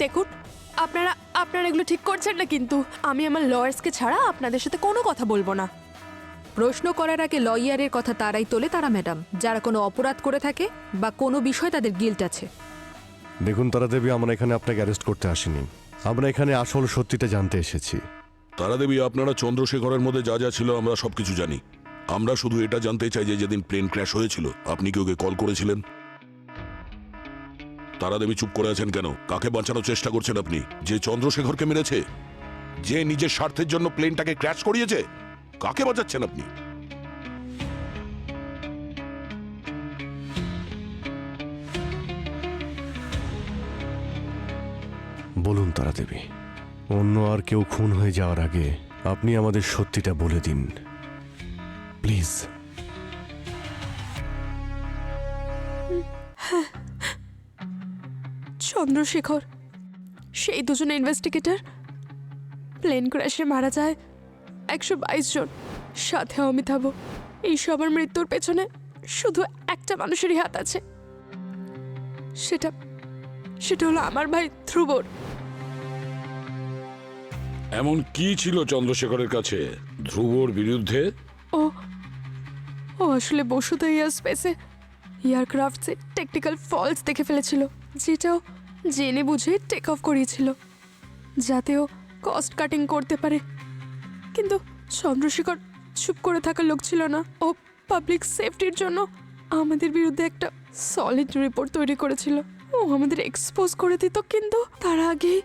দেখুন, আপনারা আপনারা এগুলো ঠিক করছেন না, কিন্তু আমি আমার লয়ার্সকে ছাড়া আপনাদের সাথে কোনো কথা বলবো না। প্রশ্ন করার আগে লয়ারের কথা তারাই তোলে, তারা ম্যাডাম, যারা কোনো অপরাধ করে থাকে বা কোনো বিষয় তাদের গিল্ট আছে। দেখুন তারা দেবী, আমরা এখানে আপনাকে অ্যারেস্ট করতে আসিনি, আমরা এখানে আসল সত্যিটা জানতে এসেছি। তারা দেবী, আপনারা চন্দ্রশেখরের মধ্যে যা যা ছিল আমরা সবকিছু জানি। আমরা শুধু এটা জানতে চাই যে যেদিন প্লেন ক্র্যাশ হয়েছিল আপনি কি ওকে কল করেছিলেন? তারা দেবী চুপ করে আছেন কেন? কাকে বাঁচানোর চেষ্টা করছেন আপনি? যে চন্দ্রশেখরকে মেরেছে, যে নিজের স্বার্থের জন্য প্লেনটাকে ক্র্যাশ করিয়েছে, কাকে বাঁচাচ্ছেন আপনি? বলুন তারা দেবী, অন্য আর কেউ খুন হয়ে যাওয়ার আগে আপনি আমাদের সত্যিটা বলে দিন প্লিজ। চন্দ্রশেখর, সেই দুজন ইনভেস্টিগেটর, প্লেন ক্র্যাশে মারা যায় 122 জন, সাথে অমিতাভ। এই সবার মৃত্যুর পেছনে শুধু একটা মানুষেরই হাত আছে, সেটা হলো আমার ভাই ধ্রুবর। এমন কি ছিল চন্দ্রশেখরের কাছে ধ্রুবর বিরুদ্ধে? ও আসলে বসুধা এয়ারস্পেসে এয়ারক্রাফটসে টেকনিক্যাল ফল্টস দেখে ফেলেছিল, যেটাও জেনে বুঝে টেক অফ করিয়েছিল যাতে ও কস্ট কাটিং করতে পারে। কিন্তু চন্দ্রশেখর চুপ করে থাকার লোক ছিল না। ও পাবলিক সেফটির জন্য আমাদের বিরুদ্ধে একটা সলিড রিপোর্ট তৈরি করেছিল। ও আমাদের এক্সপোজ করে দিত, কিন্তু তার আগেই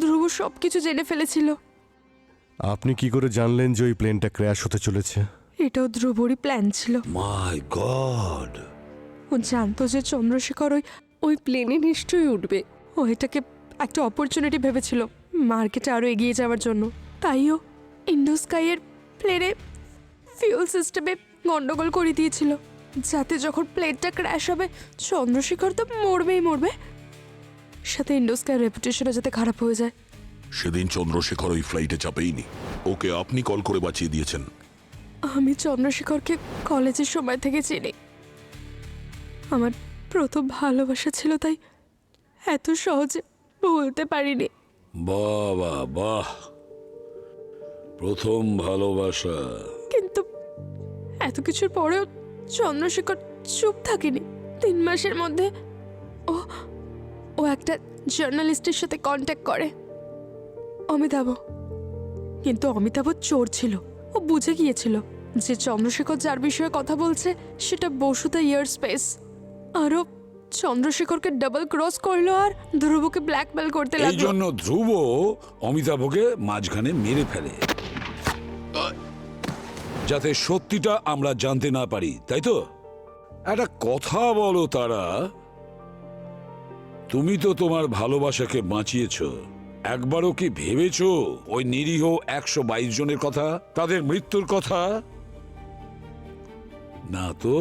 ধ্রুব সব কিছু জেনে ফেলেছিল। আপনি কি করে জানলেন যে ওই প্লেনটা ক্র্যাশ হতে চলেছে? এটাও ধ্রুবরই প্ল্যান ছিল। মাই গড! ও জানতো যে চন্দ্রশেখর ওই প্লেনে নিশ্চয়ই উঠবে। ও এটাকে একটা অপরচুনিটি ভেবেছিল মার্কেটে আরও এগিয়ে যাওয়ার জন্য। তাইও ইন্ডো স্কাইয়ের প্লেনে ফিউল সিস্টেমে গন্ডগোল করে দিয়েছিল, যাতে যখন প্লেনটা ক্র্যাশ হবে চন্দ্রশেখর তো মরবে, সাথে ইন্ডো স্কাইয়ের রেপুটেশনও যাতে খারাপ হয়ে যায়। সেদিন চন্দ্রশেখর ওই ফ্লাইটে চাপেইনি, ওকে আপনি কল করে বাঁচিয়ে দিয়েছেন। আমি চন্দ্রশেখরকে কলেজের সময় থেকে চিনি, আমার প্রথম ভালোবাসা ছিল, তাই এত সহজে বলতে পারিনি। বাহ বাহ, প্রথম ভালোবাসা। কিন্তু এত কিছুর পরেও চন্দ্রশেখর চুপ থাকেনি। 3 মাসের মধ্যে ও একটা জার্নালিস্টের সাথে কন্ট্যাক্ট করে, অমিতাভ। কিন্তু অমিতাভ চোর ছিল, ও বুঝে গিয়েছিল যে চন্দ্রশেখর যার বিষয়ে কথা বলছে সেটা বসুধা এয়ারস্পেস। আরও চন্দ্রশেখরকে ডাবল ক্রস করলো আর ধ্রুবকে ব্ল্যাকমেল করতে এই লাগলো। জন্য ধ্রুব অমিতাভকে মাঝখানে মেরে ফেলে, যাতে সত্যিটা আমরা জানতে না পারি, তাই তো? একটা কথা বলো তারা, তুমি তো তোমার ভালোবাসাকে বাঁচিয়েছ, একবারও কি ভেবেছো ওই নিরীহ 122 জনের কথা, তাদের মৃত্যুর কথা? না তো?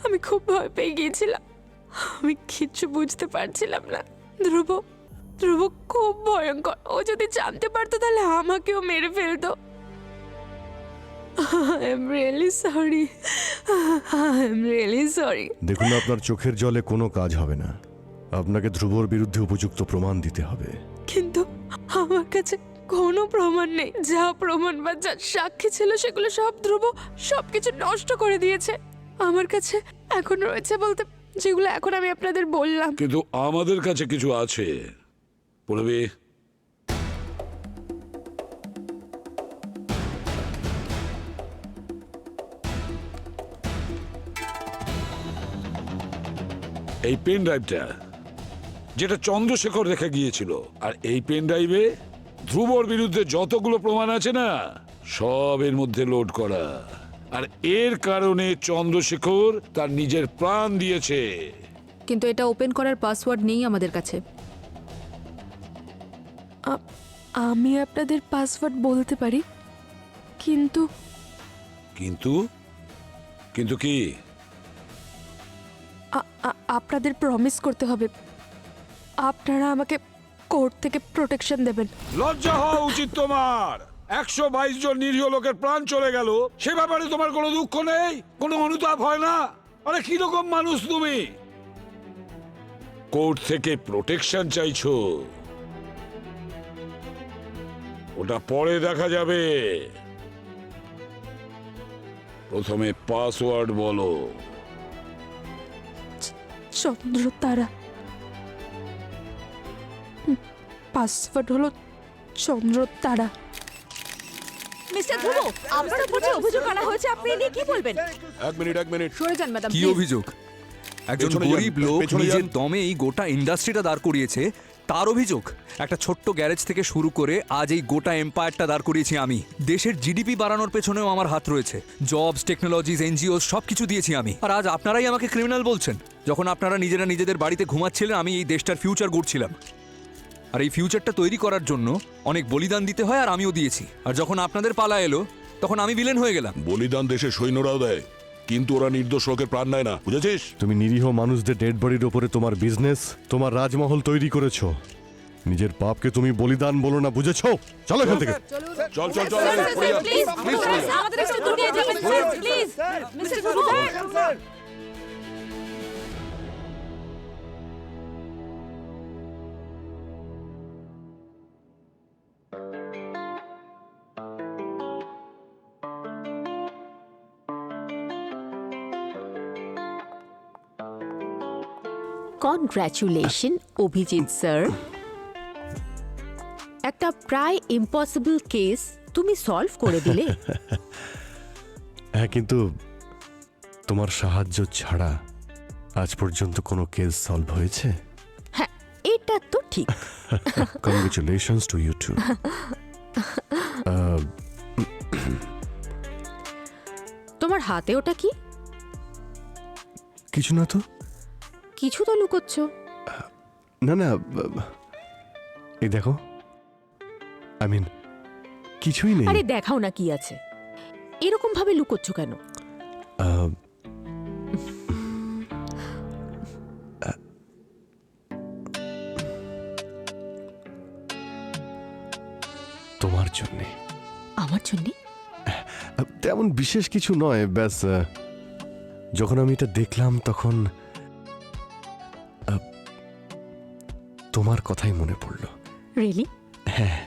আমি খুব ভয় পেয়ে গিয়েছিলাম, আমি কিচ্ছু বুঝতে পারছিলাম না। ধ্রুব খুব ভয়ঙ্কর, ও যদি জানতে পারতো তাহলে আমাকেও মেরে ফেলতো। I am really sorry. দেখুন, আপনার চোখের জলে কোনো কাজ হবে না। আপনাকে ধ্রুবর বিরুদ্ধে উপযুক্ত প্রমাণ দিতে হবে। কিন্তু আমার কাছে কোনো প্রমাণ নেই। যা প্রমাণ বা যা সাক্ষী ছিল সেগুলো সব ধ্রুব সবকিছু নষ্ট করে দিয়েছে। আমার কাছে এখন রয়েছে বলতে যেগুলো এখন আমি আপনাদের বললাম। কিন্তু আমাদের কাছে কিছু আছে, পড়বে। এই পেন ড্রাইভটা যেটা চন্দ্রশেখর রেখে গিয়েছিল, আর এই পেন ড্রাইভে ধ্রুবর বিরুদ্ধে যতগুলো প্রমাণ আছে না, সব এর মধ্যে লোড করা। আর এর কারণে চন্দ্রশেখর তার নিজের প্রাণ দিয়েছে। কিন্তু এটা ওপেন করার পাসওয়ার্ড নেই আমাদের কাছে। আমি আপনাদের পাসওয়ার্ড বলতে পারি, কিন্তু কিন্তু কিন্তু কি? আপনাদের প্রমিস করতে হবে আপনারা আমাকে কোর্ট থেকে প্রোটেকশন দেবেন। লজ্জা হওয়া উচিত তোমার। 122 জন নিরীহ লোকের প্রাণ চলে গেল, সে ব্যাপারে তোমার কোনো দুঃখ নেই, কোনো অনুতাপ হয় না? আরে কি রকম মানুষ তুমি? কোর্ট থেকে প্রোটেকশন চাইছো? ওটা পরে দেখা যাবে, প্রথমে পাসওয়ার্ড বলো। চন্দ্রতারা। পাসওয়ার্ড হলো চন্দ্রতারা। মিস্টার ধ্রুব, আপনার উপর যে অভিযোগ আনা হয়েছে আপনি এ নিয়ে কি বলবেন? এক মিনিট সরে যান ম্যাডাম কি অভিযোগ? একজন পেছনে যান, গরিব লোক পেছনে নিজের যান। দমে এই গোটা ইন্ডাস্ট্রিটা দাঁড় করিয়েছে, তার অভিযোগ? একটা ছোট্ট গ্যারেজ থেকে শুরু করে আজ এই গোটা এম্পায়ারটা দাঁড় করিয়েছি আমি। দেশের জিডিপি বাড়ানোর পেছনেও আমার হাত রয়েছে। জবস, টেকনোলজিস, এনজিও সব কিছু দিয়েছি আমি। আর আজ আপনারাই আমাকে ক্রিমিনাল বলছেন, যখন আপনারা নিজেরা নিজেদের বাড়িতে ঘুমাচ্ছিলেন আমি এই দেশটার ফিউচার গড়ছিলাম। আর এই ফিউচারটা তৈরি করার জন্য অনেক বলিদান দিতে হয়, আর আমিও দিয়েছি। আর যখন আপনাদের পালা এলো তখন আমি ভিলেন হয়ে গেলাম। বলিদান দেশের সৈন্যরাও দেয়, কিন্তু ওরা নির্দোষ লোকের প্রাণ নেয় না, বুঝেছিস? তুমি নিরীহ মানুষদের ডেড বডির ওপরে তোমার বিজনেস, তোমার রাজমহল তৈরি করেছো। নিজের পাপকে তুমি বলিদান বলো না, বুঝেছো? চলো এখান থেকে। চল চল চল, এই, পড়ে যা। Please, পড়ে যা। আমাদের একটু দূর নিয়ে যাবেন please, mister Dhruv. Congratulation Abhijit sir, একটা প্রায় ইম্পসিবল কেস তুমি সলভ করে দিলে। হ্যাঁ, কিন্তু তোমার সাহায্য ছাড়া আজ পর্যন্ত কোনো কেস সলভ হয়েছে? হ্যাঁ, এটা তো ঠিক। Congratulations to you too. তোমার হাতে ওটা কি? কিছু না তো। কিছু তো লুকোচ্ছ। না না, এই দেখো, আই মিন কিছুই নেই। আরে দেখাও না কি আছে, এরকম ভাবে লুকোচ্ছ কেন? তোমার জন্যে। আমার জন্য? তেমন বিশেষ কিছু নয়, ব্যাস যখন আমি এটা দেখলাম তখন তোমার কথাই মনে পড়লো। রিয়েলি? হ্যাঁ।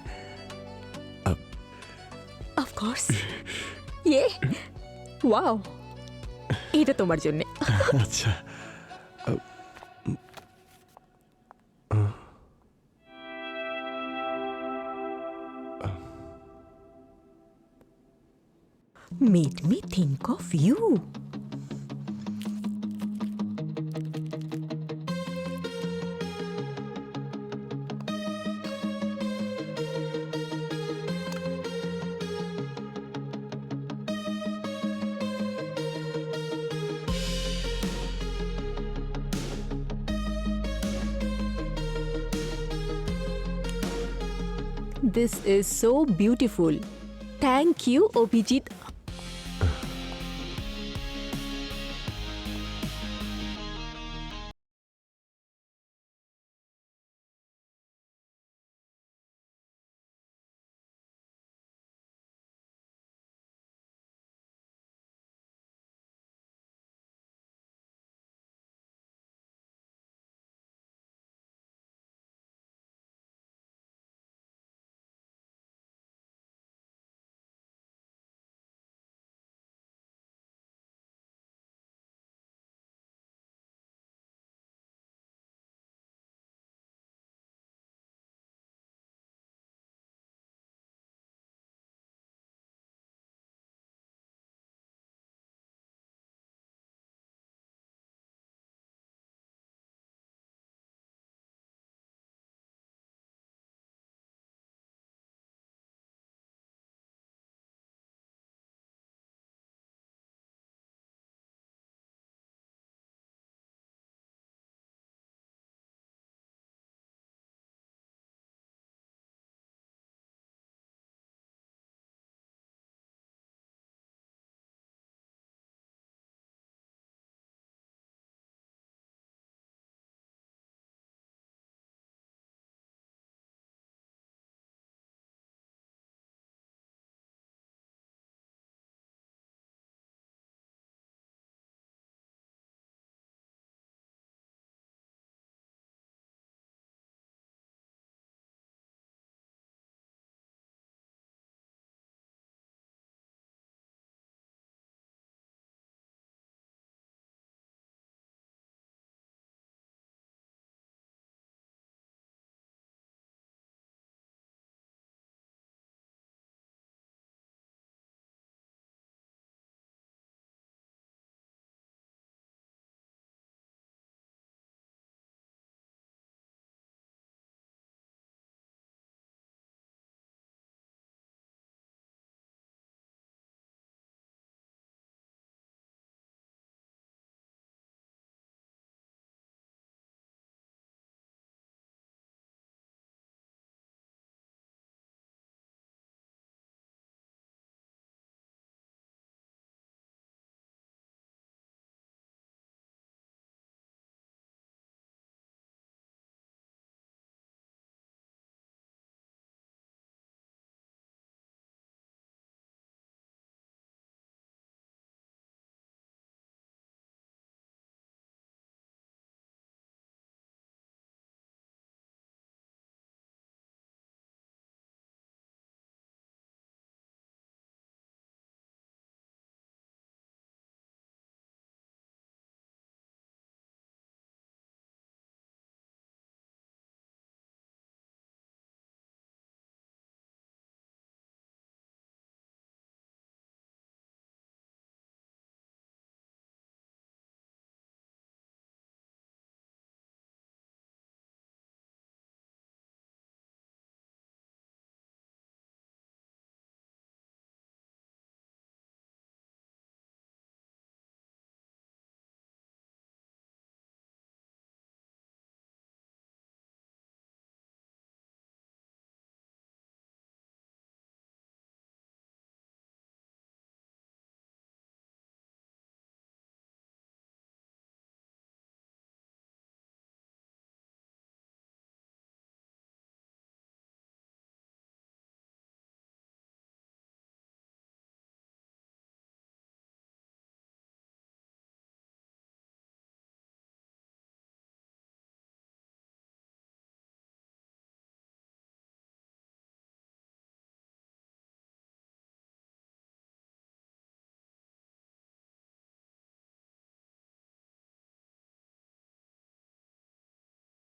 Of course. ইয়ে, ওয়াও, এটা তোমার জন্য। আচ্ছা, Made me think of you. This is so beautiful. Thank you, Abhijit